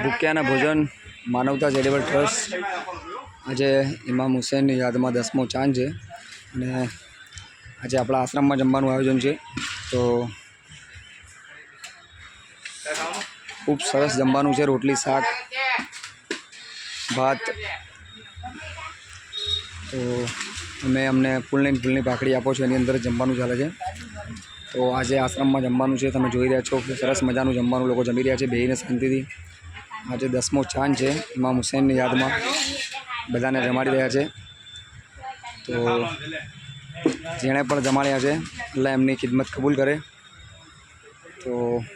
ભૂખ્યાના ભોજન માનવતા charitable trust આજે ઇમામ હુસૈનની યાદમાં 10મો ચાંદ છે અને આજે આપણા આશ્રમમાં જમવાનું આયોજન છે. તો ખૂબ સરસ જમવાનું છે. રોટલી, શાક, ભાત. તો અમને ફૂલની પાકડી આપો છો, એની અંદર જમવાનું ચાલે છે. તો આજે આશ્રમમાં જમવાનું છે. તમે જોઈ રહ્યા છો કે સરસ મજાનું જમવાનું લોકો જમી રહ્યા છે બેહીને શાંતિથી. આજે 10મો ચાંદ છે. ઇમામ હુસૈનની યાદમાં બધાને જમાડી રહ્યા છે. તો જેણે પણ જમાડ્યા છે અલ્લાહ એમની ખિદમત કબૂલ કરે. તો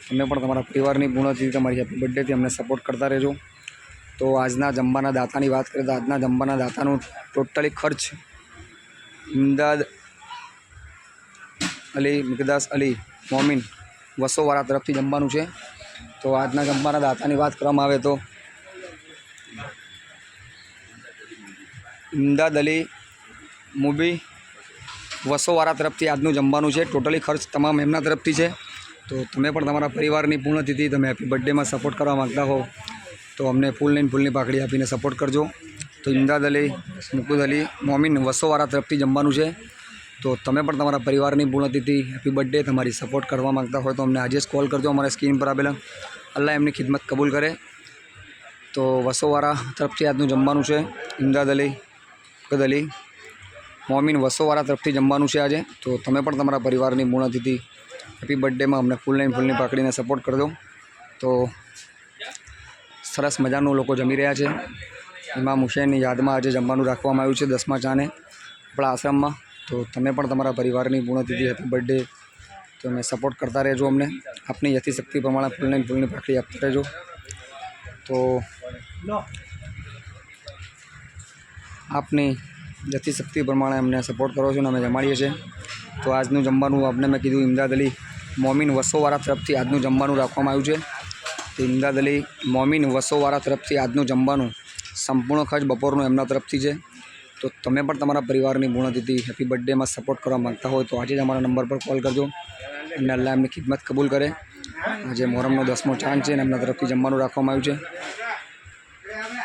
તમે પણ તમારા પરિવારની પૂર્ણતિથિ, તમારી હેપી બર્થડેથી અમને સપોર્ટ કરતા રહેજો. તો આજના જમવાના દાતાની વાત કરીએ તો આજના જમવાના દાતાનું ટોટલી ખર્ચ ઇમદાદ અલી, મિકદાસ અલી, મોમિન વસોવાળા તરફથી જમવાનું છે. તો આજના જમવાના દાતાની વાત કરવામાં આવે તો ઇમદાદ અલી મુબી વસોવાળા તરફથી આજનું જમવાનું છે. ટોટલી ખર્ચ તમામ એમના તરફથી છે. તો તમે પણ તમારા પરિવારની પૂર્ણતિથિ, તમે હેપી બર્થડેમાં સપોર્ટ કરવા માગતા હો તો અમને ફૂલની પાકડી આપીને સપોર્ટ કરજો. તો ઇમદાદ અલી, મુકુદ અલી, મોમિન વસોવાળા તરફથી જમવાનું છે. તો તમે પણ તમારા પરિવારની પૂર્ણતિથિ, હેપી બર્થડે તમારી સપોર્ટ કરવા માગતા હોય તો અમને આજે જ કોલ કરજો. અમારા સ્ક્રીન પર આપેલા અલ્લાહ એમની ખિદમત કબૂલ કરે. તો વસોવાળા તરફથી આજનું જમવાનું છે. ઇમદાદ અલી, મુકુદ અલી, મોમિન વસોવાળા તરફથી જમવાનું છે આજે. તો તમે પણ તમારા પરિવારની પૂર્ણતિથિ, હેપી બર્થડેમાં અમને ફૂલની પાકડીને સપોર્ટ કરજો. તો સરસ મજાનું લોકો જમી રહ્યા છે. ઇમામ હુસૈનની યાદમાં આજે જમવાનું રાખવામાં આવ્યું છે 10મા ચાને આપણા આશ્રમમાં. તો તમે પણ તમારા પરિવારની પૂર્ણતિથિ, હેપી બર્થડે તમે સપોર્ટ કરતા રહેજો. અમને આપની યથાશક્તિ પ્રમાણે ફૂલની પાકડી આપતા રહેજો. તો આપની યથાશક્તિ પ્રમાણે અમને સપોર્ટ કરો છો અને અમે જમાડીએ છીએ. તો આજનું જમવાનું આપણે મેં કીધું ઇમદાદ અલી, મોમિન વસોવાળા તરફથી આજનું જમવાનું રાખવામાં આવ્યું છે. તો ઇમદાદ અલી, મોમિન વસોવાળા તરફથી આજનું જમવાનું સંપૂર્ણ ખર્ચ બપોરનું એમના તરફથી છે. તો તમે પણ તમારા પરિવારની પૂર્ણતિથિ, હેપી બર્થડેમાં સપોર્ટ કરવા માગતા હોય તો આજે જ અમારા નંબર પર કોલ કરજો અને અલ્લાહ એમની ખિદમત કબૂલ કરે. આજે મોહરમનો 10મો ચાંદ છે અને એમના તરફથી જમવાનું રાખવામાં આવ્યું છે.